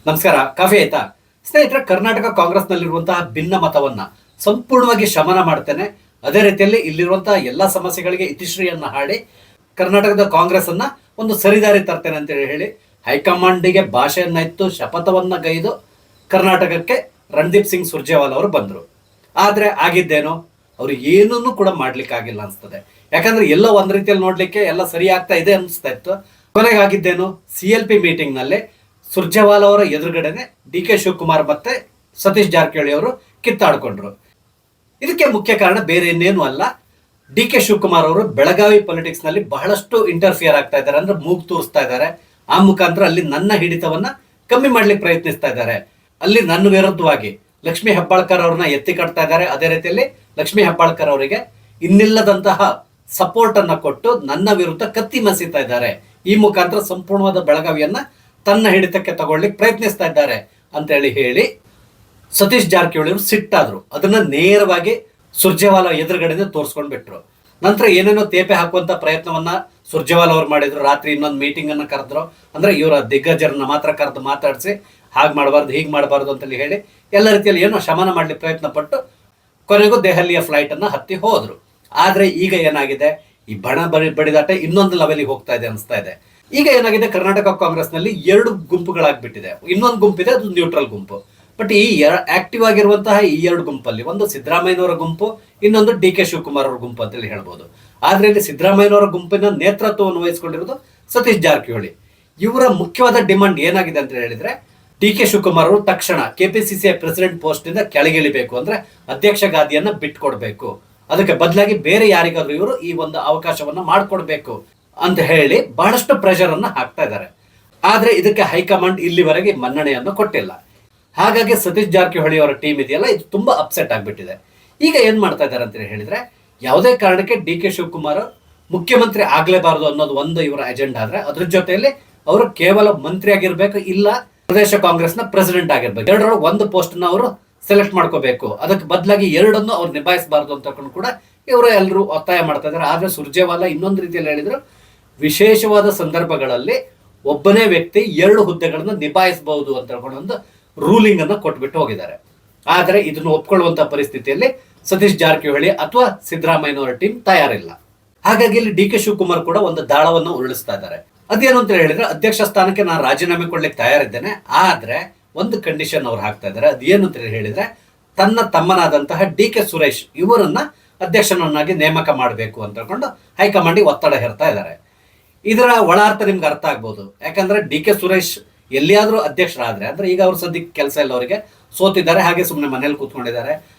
ನಮಸ್ಕಾರ. ಕಾಫಿ ಆಯ್ತಾ? ಸ್ನೇಹಿತರೆ, ಕರ್ನಾಟಕ ಕಾಂಗ್ರೆಸ್ನಲ್ಲಿರುವಂತಹ ಭಿನ್ನ ಮತವನ್ನ ಸಂಪೂರ್ಣವಾಗಿ ಶಮನ ಮಾಡ್ತೇನೆ. ಅದೇ ರೀತಿಯಲ್ಲಿ ಇಲ್ಲಿರುವಂತಹ ಎಲ್ಲಾ ಸಮಸ್ಯೆಗಳಿಗೆ ಇತಿಶ್ರೀಯನ್ನ ಹಾಡಿ ಕರ್ನಾಟಕದ ಕಾಂಗ್ರೆಸ್ ಅನ್ನ ಒಂದು ಸರಿದಾರಿ ತರ್ತೇನೆ ಅಂತ ಹೇಳಿ ಹೈಕಮಾಂಡಿಗೆ ಭಾಷೆಯನ್ನ ಇತ್ತು, ಶಪಥವನ್ನ ಗೈದು ಕರ್ನಾಟಕಕ್ಕೆ ರಣದೀಪ್ ಸಿಂಗ್ ಸುರ್ಜೇವಾಲಾ ಅವರು ಬಂದರು. ಆದ್ರೆ ಆಗಿದ್ದೇನೋ, ಅವರು ಏನನ್ನೂ ಕೂಡ ಮಾಡ್ಲಿಕ್ಕೆ ಆಗಿಲ್ಲ ಅನ್ಸ್ತದೆ. ಯಾಕಂದ್ರೆ ಎಲ್ಲ ಒಂದ್ ರೀತಿಯಲ್ಲಿ ನೋಡ್ಲಿಕ್ಕೆ ಎಲ್ಲ ಸರಿ ಆಗ್ತಾ ಇದೆ ಅನಿಸ್ತಾ ಇತ್ತು. ಕೊನೆಗೆ ಆಗಿದ್ದೇನು, CLP ಮೀಟಿಂಗ್ ನಲ್ಲಿ ಸುರ್ಜೇವಾಲಾ ಅವರ ಎದುರುಗಡೆನೆ DK ಶಿವಕುಮಾರ್ ಮತ್ತೆ ಸತೀಶ್ ಜಾರಕಿಹೊಳಿ ಅವರು ಕಿತ್ತಾಡ್ಕೊಂಡ್ರು. ಇದಕ್ಕೆ ಮುಖ್ಯ ಕಾರಣ ಬೇರೆ ಇನ್ನೇನು ಅಲ್ಲ, DK ಶಿವಕುಮಾರ್ ಅವರು ಬೆಳಗಾವಿ ಪೊಲಿಟಿಕ್ಸ್ ನಲ್ಲಿ ಬಹಳಷ್ಟು ಇಂಟರ್ಫಿಯರ್ ಆಗ್ತಾ ಇದ್ದಾರೆ, ಅಂದ್ರೆ ಮೂಗು ತೂರಿಸ್ತಾ ಇದ್ದಾರೆ. ಆ ಮುಖಾಂತರ ಅಲ್ಲಿ ನನ್ನ ಹಿಡಿತವನ್ನ ಕಮ್ಮಿ ಮಾಡ್ಲಿಕ್ಕೆ ಪ್ರಯತ್ನಿಸ್ತಾ ಇದ್ದಾರೆ. ಅಲ್ಲಿ ನನ್ನ ವಿರುದ್ಧವಾಗಿ ಲಕ್ಷ್ಮೀ ಹೆಬ್ಬಾಳ್ಕರ್ ಅವ್ರನ್ನ ಎತ್ತಿ ಕಟ್ತಾ ಇದ್ದಾರೆ. ಅದೇ ರೀತಿಯಲ್ಲಿ ಲಕ್ಷ್ಮೀ ಹೆಬ್ಬಾಳ್ಕರ್ ಅವರಿಗೆ ಇನ್ನಿಲ್ಲದಂತಹ ಸಪೋರ್ಟ್ ಅನ್ನ ಕೊಟ್ಟು ನನ್ನ ವಿರುದ್ಧ ಕತ್ತಿ ಮಸೀತಾ ಇದ್ದಾರೆ. ಈ ಮುಖಾಂತರ ಸಂಪೂರ್ಣವಾದ ಬೆಳಗಾವಿಯನ್ನ ತನ್ನ ಹಿಡಿತಕ್ಕೆ ತಗೊಳ್ಳಿಕ್ಕೆ ಪ್ರಯತ್ನಿಸ್ತಾ ಇದ್ದಾರೆ ಅಂತ ಹೇಳಿ ಸತೀಶ್ ಜಾರಕಿಹೊಳಿ ಅವರು ಸಿಟ್ಟಾದ್ರು. ಅದನ್ನ ನೇರವಾಗಿ ಸುರ್ಜೇವಾಲಾ ಎದುರುಗಡೆ ತೋರಿಸ್ಕೊಂಡು ಬಿಟ್ರು. ನಂತರ ಏನೇನೋ ತೇಪೆ ಹಾಕುವಂತ ಪ್ರಯತ್ನವನ್ನ ಸುರ್ಜೇವಾಲಾ ಅವರು ಮಾಡಿದ್ರು. ರಾತ್ರಿ ಇನ್ನೊಂದು ಮೀಟಿಂಗ್ ಅನ್ನ ಕರೆದ್ರು. ಅಂದ್ರೆ ಇವರ ದಿಗ್ಗಜರನ್ನ ಮಾತ್ರ ಕರೆದು ಮಾತಾಡಿಸಿ ಹಾಗೆ ಮಾಡಬಾರ್ದು, ಹೀಗೆ ಮಾಡಬಾರ್ದು ಅಂತೇಳಿ ಹೇಳಿ ಎಲ್ಲ ರೀತಿಯಲ್ಲಿ ಏನೋ ಶಮನ ಮಾಡ್ಲಿಕ್ಕೆ ಪ್ರಯತ್ನ ಪಟ್ಟು ಕೊನೆಗೂ ದೆಹಲಿಯ ಫ್ಲೈಟ್ ಅನ್ನ ಹತ್ತಿ ಹೋದ್ರು. ಆದ್ರೆ ಈಗ ಏನಾಗಿದೆ, ಈ ಬಡಿದಾಟ ಇನ್ನೊಂದು ಲೆವೆಲ್ಗೆ ಹೋಗ್ತಾ ಇದೆ ಅನಿಸ್ತಾ ಇದೆ. ಈಗ ಏನಾಗಿದೆ, ಕರ್ನಾಟಕ ಕಾಂಗ್ರೆಸ್ ನಲ್ಲಿ ಎರಡು ಗುಂಪುಗಳಾಗ್ಬಿಟ್ಟಿದೆ. ಇನ್ನೊಂದು ಗುಂಪಿದೆ, ಅದು ನ್ಯೂಟ್ರಲ್ ಗುಂಪು. ಬಟ್ ಈ ಆಕ್ಟಿವ್ ಆಗಿರುವಂತಹ ಈ ಎರಡು ಗುಂಪಲ್ಲಿ ಒಂದು ಸಿದ್ದರಾಮಯ್ಯನವರ ಗುಂಪು, ಇನ್ನೊಂದು DK ಶಿವಕುಮಾರ್ ಅವರ ಗುಂಪು ಅಂತೇಳಿ ಹೇಳ್ಬೋದು. ಆದ್ರೆ ಇಲ್ಲಿ ಸಿದ್ದರಾಮಯ್ಯನವರ ಗುಂಪಿನ ನೇತೃತ್ವವನ್ನು ವಹಿಸಿಕೊಂಡಿರೋದು ಸತೀಶ್ ಜಾರಕಿಹೊಳಿ. ಇವರ ಮುಖ್ಯವಾದ ಡಿಮಾಂಡ್ ಏನಾಗಿದೆ ಅಂತ ಹೇಳಿದ್ರೆ, DK ಶಿವಕುಮಾರ್ ಅವರು ತಕ್ಷಣ KPCCI ಪ್ರೆಸಿಡೆಂಟ್ ಪೋಸ್ಟ್ ಇಂದ ಕೆಳಗಿಳಿಬೇಕು, ಅಂದ್ರೆ ಅಧ್ಯಕ್ಷ ಗಾದಿಯನ್ನ ಬಿಟ್ಕೊಡ್ಬೇಕು. ಅದಕ್ಕೆ ಬದಲಾಗಿ ಬೇರೆ ಯಾರಿಗಾದ್ರೂ ಇವರು ಈ ಒಂದು ಅವಕಾಶವನ್ನ ಮಾಡಿಕೊಡ್ಬೇಕು ಅಂತ ಹೇಳಿ ಬಹಳಷ್ಟು ಪ್ರೆಷರ್ ಅನ್ನ ಹಾಕ್ತಾ ಇದ್ದಾರೆ. ಆದ್ರೆ ಇದಕ್ಕೆ ಹೈಕಮಾಂಡ್ ಇಲ್ಲಿವರೆಗೆ ಮನ್ನಣೆಯನ್ನು ಕೊಟ್ಟಿಲ್ಲ. ಹಾಗಾಗಿ ಸತೀಶ್ ಜಾರಕಿಹೊಳಿ ಅವರ ಟೀಮ್ ಇದೆಯಲ್ಲ, ಇದು ತುಂಬಾ ಅಪ್ಸೆಟ್ ಆಗ್ಬಿಟ್ಟಿದೆ. ಈಗ ಏನ್ ಮಾಡ್ತಾ ಇದ್ದಾರೆ ಅಂತ ಹೇಳಿದ್ರೆ, ಯಾವುದೇ ಕಾರಣಕ್ಕೆ DK ಶಿವಕುಮಾರ್ ಮುಖ್ಯಮಂತ್ರಿ ಆಗ್ಲೇಬಾರದು ಅನ್ನೋದು ಒಂದು ಇವರ ಅಜೆಂಡಾ. ಆದ್ರೆ ಅದ್ರ ಜೊತೆಯಲ್ಲಿ ಅವರು ಕೇವಲ ಮಂತ್ರಿ ಆಗಿರ್ಬೇಕು, ಇಲ್ಲ ಪ್ರದೇಶ ಕಾಂಗ್ರೆಸ್ನ ಪ್ರೆಸಿಡೆಂಟ್ ಆಗಿರ್ಬೇಕು. ಎರಡರೊಳಗೆ ಒಂದು ಪೋಸ್ಟ್ ನ ಅವರು ಸೆಲೆಕ್ಟ್ ಮಾಡ್ಕೋಬೇಕು. ಅದಕ್ಕೆ ಬದಲಾಗಿ ಎರಡನ್ನು ಅವ್ರು ನಿಭಾಯಿಸಬಾರ್ದು ಅಂತ ಕೂಡ ಇವರು ಎಲ್ಲರೂ ಒತ್ತಾಯ ಮಾಡ್ತಾ ಇದ್ದಾರೆ. ಆದ್ರೆ ಸುರ್ಜೇವಾಲಾ ಇನ್ನೊಂದು ರೀತಿಯಲ್ಲಿ ಹೇಳಿದ್ರು, ವಿಶೇಷವಾದ ಸಂದರ್ಭಗಳಲ್ಲಿ ಒಬ್ಬನೇ ವ್ಯಕ್ತಿ ಎರಡು ಹುದ್ದೆಗಳನ್ನು ನಿಭಾಯಿಸಬಹುದು ಅಂತ ಹೇಳ್ಕೊಂಡು ಒಂದು ರೂಲಿಂಗ್ ಅನ್ನ ಕೊಟ್ಬಿಟ್ಟು ಹೋಗಿದ್ದಾರೆ. ಆದ್ರೆ ಇದನ್ನು ಒಪ್ಕೊಳ್ಳುವಂತ ಪರಿಸ್ಥಿತಿಯಲ್ಲಿ ಸತೀಶ್ ಜಾರಕಿಹೊಳಿ ಅಥವಾ ಸಿದ್ದರಾಮಯ್ಯನವರ ಟೀಮ್ ತಯಾರಿಲ್ಲ. ಹಾಗಾಗಿ ಇಲ್ಲಿ DK ಶಿವಕುಮಾರ್ ಕೂಡ ಒಂದು ದಾಳವನ್ನು ಉರುಳಿಸ್ತಾ ಇದ್ದಾರೆ. ಅದೇನು ಅಂತ ಹೇಳಿದ್ರೆ, ಅಧ್ಯಕ್ಷ ಸ್ಥಾನಕ್ಕೆ ನಾನು ರಾಜೀನಾಮೆ ಕೊಡ್ಲಿಕ್ಕೆ ತಯಾರಿದ್ದೇನೆ, ಆದ್ರೆ ಒಂದು ಕಂಡೀಷನ್ ಅವ್ರು ಹಾಕ್ತಾ ಇದ್ದಾರೆ. ಅದೇನು ಅಂತ ಹೇಳಿದ್ರೆ, ತನ್ನ ತಮ್ಮನಾದಂತಹ DK ಸುರೇಶ್ ಇವರನ್ನ ಅಧ್ಯಕ್ಷನನ್ನಾಗಿ ನೇಮಕ ಮಾಡಬೇಕು ಅಂತ ಹೇಳ್ಕೊಂಡು ಹೈಕಮಾಂಡಿಗೆ ಒತ್ತಡ ಹೇರ್ತಾ ಇದ್ದಾರೆ. ಇದರ ಒಳಾರ್ಥ ನಿಮ್ಗೆ ಅರ್ಥ ಆಗ್ಬೋದು. ಯಾಕಂದ್ರೆ DK ಸುರೇಶ್ ಎಲ್ಲಿಯಾದ್ರೂ ಅಧ್ಯಕ್ಷರಾದ್ರೆ, ಅಂದ್ರೆ ಈಗ ಅವ್ರ ಸದ್ಯಕ್ಕೆ ಕೆಲಸ ಇಲ್ಲ, ಅವರಿಗೆ ಸೋತಿದ್ದಾರೆ, ಹಾಗೆ ಸುಮ್ಮನೆ ಮನೇಲಿ ಕೂತ್ಕೊಂಡಿದ್ದಾರೆ.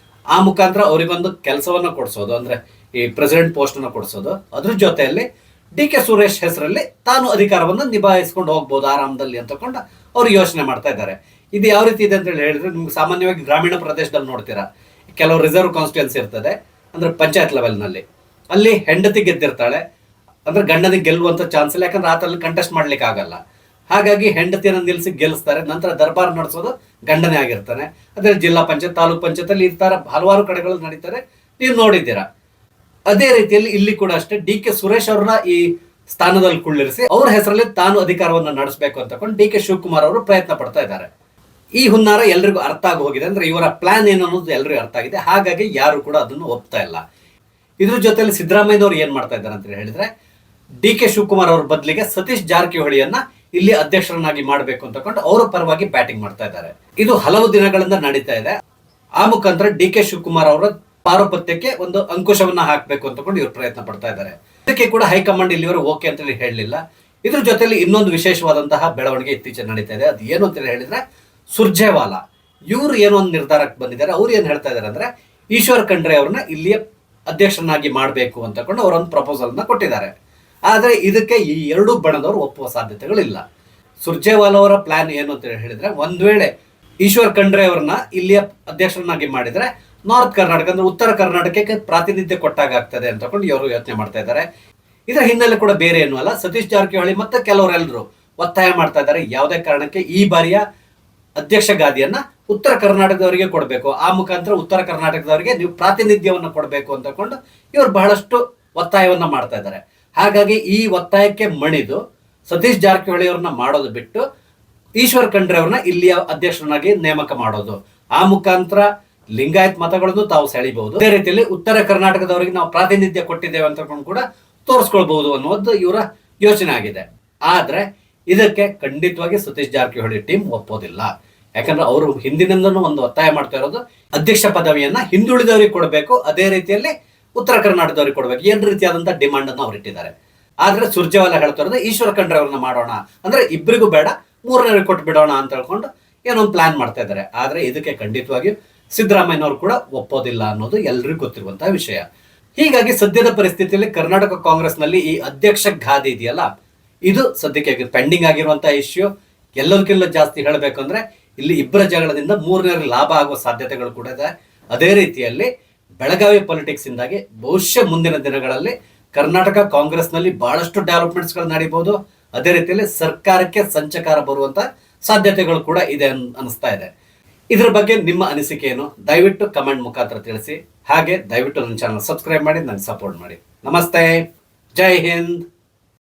ಆ ಮುಖಾಂತರ ಅವರಿಗೊಂದು ಕೆಲಸವನ್ನ ಕೊಡಿಸೋದು, ಅಂದ್ರೆ ಈ ಪ್ರೆಸಿಡೆಂಟ್ ಪೋಸ್ಟ್ ಅನ್ನ ಕೊಡಿಸೋದು. ಅದ್ರ ಜೊತೆಯಲ್ಲಿ DK ಸುರೇಶ್ ಹೆಸರಲ್ಲಿ ತಾನು ಅಧಿಕಾರವನ್ನು ನಿಭಾಯಿಸ್ಕೊಂಡು ಹೋಗ್ಬೋದು ಆರಾಮದಲ್ಲಿ ಅಂತಕೊಂಡು ಅವ್ರು ಯೋಚನೆ ಮಾಡ್ತಾ ಇದ್ದಾರೆ. ಇದು ಯಾವ ರೀತಿ ಇದೆ ಅಂತ ಹೇಳಿದ್ರೆ, ನಿಮ್ಗೆ ಸಾಮಾನ್ಯವಾಗಿ ಗ್ರಾಮೀಣ ಪ್ರದೇಶದಲ್ಲಿ ನೋಡ್ತೀರಾ, ಕೆಲವು ರಿಸರ್ವ್ ಕಾನ್ಸ್ಟಿಟ್ಯೂನ್ಸಿ ಇರ್ತದೆ, ಅಂದ್ರೆ ಪಂಚಾಯತ್ ಲೆವೆಲ್ ನಲ್ಲಿ. ಅಲ್ಲಿ ಹೆಂಡತಿ ಗೆದ್ದಿರ್ತಾಳೆ, ಅಂದ್ರೆ ಗಂಡನಿಗೆ ಗೆಲ್ಲುವಂತ ಚಾನ್ಸ್ ಇಲ್ಲ, ಯಾಕಂದ್ರೆ ಆತಲ್ಲಿ ಕಂಟೆಸ್ಟ್ ಮಾಡ್ಲಿಕ್ಕೆ ಆಗಲ್ಲ. ಹಾಗಾಗಿ ಹೆಂಡತಿಯನ್ನು ನಿಲ್ಲಿಸಿ ಗೆಲ್ಲಿಸ್ತಾರೆ. ನಂತರ ದರ್ಬಾರ್ ನಡೆಸೋದು ಗಂಡನೇ ಆಗಿರ್ತಾನೆ. ಅದೇ ಜಿಲ್ಲಾ ಪಂಚಾಯತ್, ತಾಲೂಕ್ ಪಂಚಾಯತ್ ಅಲ್ಲಿ ಈ ತರ ಹಲವಾರು ಕಡೆಗಳು ನಡೀತಾರೆ, ನೀವು ನೋಡಿದ್ದೀರಾ. ಅದೇ ರೀತಿಯಲ್ಲಿ ಇಲ್ಲಿ ಕೂಡ ಅಷ್ಟೇ DK ಸುರೇಶ್ ಅವ್ರನ್ನ ಈ ಸ್ಥಾನದಲ್ಲಿ ಕುಳ್ಳಿರಿಸಿ ಅವ್ರ ಹೆಸರಲ್ಲಿ ತಾನು ಅಧಿಕಾರವನ್ನು ನಡೆಸಬೇಕು ಅಂತಕೊಂಡು DK ಶಿವಕುಮಾರ್ ಅವರು ಪ್ರಯತ್ನ ಪಡ್ತಾ ಇದ್ದಾರೆ. ಈ ಹುನ್ನಾರ ಎಲ್ರಿಗೂ ಅರ್ಥ ಆಗಿ ಹೋಗಿದೆ, ಅಂದ್ರೆ ಇವರ ಪ್ಲಾನ್ ಏನು ಅನ್ನೋದು ಎಲ್ರಿಗೂ ಅರ್ಥ ಆಗಿದೆ. ಹಾಗಾಗಿ ಯಾರು ಕೂಡ ಅದನ್ನು ಒಪ್ತಾ ಇಲ್ಲ. ಇದ್ರ ಜೊತೆಲಿ ಸಿದ್ದರಾಮಯ್ಯನವರು ಏನ್ ಮಾಡ್ತಾ ಇದ್ದಾರೆ ಅಂತ ಹೇಳಿದ್ರೆ, DK ಶಿವಕುಮಾರ್ ಅವ್ರ ಬದಲಿಗೆ ಸತೀಶ್ ಜಾರಕಿಹೊಳಿಯನ್ನ ಇಲ್ಲಿ ಅಧ್ಯಕ್ಷರನ್ನಾಗಿ ಮಾಡಬೇಕು ಅಂತಕೊಂಡು ಅವರ ಪರವಾಗಿ ಬ್ಯಾಟಿಂಗ್ ಮಾಡ್ತಾ ಇದ್ದಾರೆ. ಇದು ಹಲವು ದಿನಗಳಿಂದ ನಡೀತಾ ಇದೆ. ಆ ಮುಖಾಂತರ DK ಶಿವಕುಮಾರ್ ಅವರ ಪಾರುಪತ್ಯಕ್ಕೆ ಒಂದು ಅಂಕುಶವನ್ನ ಹಾಕಬೇಕು ಅಂತಕೊಂಡು ಇವರು ಪ್ರಯತ್ನ ಪಡ್ತಾ ಇದ್ದಾರೆ. ಇದಕ್ಕೆ ಕೂಡ ಹೈಕಮಾಂಡ್ ಇಲ್ಲಿವರು ಓಕೆ ಅಂತ ಹೇಳಲಿಲ್ಲ. ಇದ್ರ ಜೊತೆಲಿ ಇನ್ನೊಂದು ವಿಶೇಷವಾದಂತಹ ಬೆಳವಣಿಗೆ ಇತ್ತೀಚೆಗೆ ನಡೀತಾ ಇದೆ. ಅದು ಏನು ಅಂತ ಹೇಳಿದ್ರೆ, ಸುರ್ಜೇವಾಲಾ ಇವರು ಏನೋ ಒಂದು ನಿರ್ಧಾರಕ್ಕೆ ಬಂದಿದ್ದಾರೆ. ಅವ್ರು ಏನ್ ಹೇಳ್ತಾ ಇದ್ದಾರೆ ಅಂದ್ರೆ, ಈಶ್ವರ್ ಖಂಡ್ರೆ ಅವ್ರನ್ನ ಇಲ್ಲಿಯ ಅಧ್ಯಕ್ಷರನ್ನಾಗಿ ಮಾಡಬೇಕು ಅಂತಕೊಂಡು ಅವರೊಂದು ಪ್ರಪೋಸಲ್ ನ ಕೊಟ್ಟಿದ್ದಾರೆ. ಆದ್ರೆ ಇದಕ್ಕೆ ಈ ಎರಡೂ ಬಣದವರು ಒಪ್ಪುವ ಸಾಧ್ಯತೆಗಳಿಲ್ಲ. ಸುರ್ಜೇವಾಲಾ ಅವರ ಪ್ಲಾನ್ ಏನು ಅಂತ ಹೇಳಿದ್ರೆ, ಒಂದ್ ವೇಳೆ ಈಶ್ವರ್ ಖಂಡ್ರೆ ಅವ್ರನ್ನ ಇಲ್ಲಿಯ ಅಧ್ಯಕ್ಷರನ್ನಾಗಿ ಮಾಡಿದ್ರೆ ನಾರ್ತ್ ಕರ್ನಾಟಕ, ಅಂದ್ರೆ ಉತ್ತರ ಕರ್ನಾಟಕಕ್ಕೆ ಪ್ರಾತಿನಿಧ್ಯ ಕೊಟ್ಟಾಗ ಆಗ್ತದೆ ಅಂತಕೊಂಡು ಇವರು ಯೋಚನೆ ಮಾಡ್ತಾ ಇದ್ದಾರೆ. ಇದರ ಹಿನ್ನೆಲೆ ಕೂಡ ಬೇರೆ ಏನು ಅಲ್ಲ, ಸತೀಶ್ ಜಾರಕಿಹೊಳಿ ಮತ್ತೆ ಕೆಲವರೆಲ್ಲರೂ ಒತ್ತಾಯ ಮಾಡ್ತಾ ಇದ್ದಾರೆ, ಯಾವುದೇ ಕಾರಣಕ್ಕೆ ಈ ಬಾರಿಯ ಅಧ್ಯಕ್ಷ ಗಾದಿಯನ್ನ ಉತ್ತರ ಕರ್ನಾಟಕದವರಿಗೆ ಕೊಡಬೇಕು, ಆ ಮುಖಾಂತರ ಉತ್ತರ ಕರ್ನಾಟಕದವರಿಗೆ ನೀವು ಪ್ರಾತಿನಿಧ್ಯವನ್ನು ಕೊಡಬೇಕು ಅಂತಕೊಂಡು ಇವರು ಬಹಳಷ್ಟು ಒತ್ತಾಯವನ್ನ ಮಾಡ್ತಾ ಇದ್ದಾರೆ. ಹಾಗಾಗಿ ಈ ಒತ್ತಾಯಕ್ಕೆ ಮಣಿದು ಸತೀಶ್ ಜಾರಕಿಹೊಳಿ ಅವ್ರನ್ನ ಮಾಡೋದು ಬಿಟ್ಟು ಈಶ್ವರ್ ಖಂಡ್ರೆ ಅವ್ರನ್ನ ಇಲ್ಲಿಯ ಅಧ್ಯಕ್ಷರನ್ನಾಗಿ ನೇಮಕ ಮಾಡೋದು. ಆ ಮುಖಾಂತರ ಲಿಂಗಾಯತ್ ಮತಗಳನ್ನು ತಾವು ಸೆಳಿಬಹುದು. ಅದೇ ರೀತಿಯಲ್ಲಿ ಉತ್ತರ ಕರ್ನಾಟಕದವರಿಗೆ ನಾವು ಪ್ರಾತಿನಿಧ್ಯ ಕೊಟ್ಟಿದ್ದೇವೆ ಅಂತ ಕೂಡ ತೋರಿಸ್ಕೊಳ್ಬಹುದು ಅನ್ನೋದು ಇವರ ಯೋಚನೆ ಆಗಿದೆ. ಆದ್ರೆ ಇದಕ್ಕೆ ಖಂಡಿತವಾಗಿ ಸತೀಶ್ ಜಾರಕಿಹೊಳಿ ಟೀಮ್ ಒಪ್ಪೋದಿಲ್ಲ. ಯಾಕಂದ್ರೆ ಅವರು ಹಿಂದಿನಿಂದನೂ ಒಂದು ಒತ್ತಾಯ ಮಾಡ್ತಾ ಇರೋದು ಅಧ್ಯಕ್ಷ ಪದವಿಯನ್ನ ಹಿಂದುಳಿದವರಿಗೆ ಕೊಡಬೇಕು, ಅದೇ ರೀತಿಯಲ್ಲಿ ಉತ್ತರ ಕರ್ನಾಟಕದವ್ರಿಗೆ ಕೊಡಬೇಕು, ಏನ್ ರೀತಿಯಾದಂತಹ ಡಿಮಾಂಡ್ ಅನ್ನು ಅವ್ರು ಇಟ್ಟಿದ್ದಾರೆ. ಆದ್ರೆ ಸುರ್ಜೇವಾಲಾ ಹೇಳ್ತಾ ಇರೋದು ಈಶ್ವರ ಖಂಡ್ರೆ ಅವ್ರನ್ನ ಮಾಡೋಣ, ಅಂದ್ರೆ ಇಬ್ಬರಿಗೂ ಬೇಡ, ಮೂರನೇವ್ರಿಗೆ ಕೊಟ್ಟು ಬಿಡೋಣ ಅಂತ ಹೇಳ್ಕೊಂಡು ಏನೋ ಒಂದು ಪ್ಲಾನ್ ಮಾಡ್ತಾ ಇದ್ದಾರೆ. ಆದ್ರೆ ಇದಕ್ಕೆ ಖಂಡಿತವಾಗಿಯೂ ಸಿದ್ದರಾಮಯ್ಯನವರು ಕೂಡ ಒಪ್ಪೋದಿಲ್ಲ ಅನ್ನೋದು ಎಲ್ರಿಗೂ ಗೊತ್ತಿರುವಂತಹ ವಿಷಯ. ಹೀಗಾಗಿ ಸದ್ಯದ ಪರಿಸ್ಥಿತಿಯಲ್ಲಿ ಕರ್ನಾಟಕ ಕಾಂಗ್ರೆಸ್ ನಲ್ಲಿ ಈ ಅಧ್ಯಕ್ಷ ಗಾದಿ ಇದೆಯಲ್ಲ, ಇದು ಸದ್ಯಕ್ಕೆ ಪೆಂಡಿಂಗ್ ಆಗಿರುವಂತಹ ಇಶ್ಯೂ. ಎಲ್ಲದಕ್ಕಿಂತ ಜಾಸ್ತಿ ಹೇಳಬೇಕಂದ್ರೆ ಇಲ್ಲಿ ಇಬ್ಬರ ಜಗಳದಿಂದ ಮೂರನೇ ಲಾಭ ಆಗುವ ಸಾಧ್ಯತೆಗಳು ಕೂಡ ಇದೆ. ಅದೇ ರೀತಿಯಲ್ಲಿ ಬೆಳಗಾವಿ ಪಾಲಿಟಿಕ್ಸ್ ಇಂದಾಗಿ ಬಹುಶಃ ಮುಂದಿನ ದಿನಗಳಲ್ಲಿ ಕರ್ನಾಟಕ ಕಾಂಗ್ರೆಸ್ ನಲ್ಲಿ ಬಹಳಷ್ಟು ಡೆವಲಪ್ಮೆಂಟ್ಸ್ ಗಳು ನಡೀಬಹುದು. ಅದೇ ರೀತಿಯಲ್ಲಿ ಸರ್ಕಾರಕ್ಕೆ ಸಂಚಕಾರ ಬರುವಂತ ಸಾಧ್ಯತೆಗಳು ಕೂಡ ಇದೆ ಅನಿಸ್ತಾ ಇದೆ. ಇದ್ರ ಬಗ್ಗೆ ನಿಮ್ಮ ಅನಿಸಿಕೆ ಏನು? ದಯವಿಟ್ಟು ಕಮೆಂಟ್ ಮುಖಾಂತರ ತಿಳಿಸಿ. ಹಾಗೆ ದಯವಿಟ್ಟು ನನ್ನ ಚಾನಲ್ ಸಬ್ಸ್ಕ್ರೈಬ್ ಮಾಡಿ, ನನಗೆ ಸಪೋರ್ಟ್ ಮಾಡಿ. ನಮಸ್ತೆ, ಜೈ ಹಿಂದ್.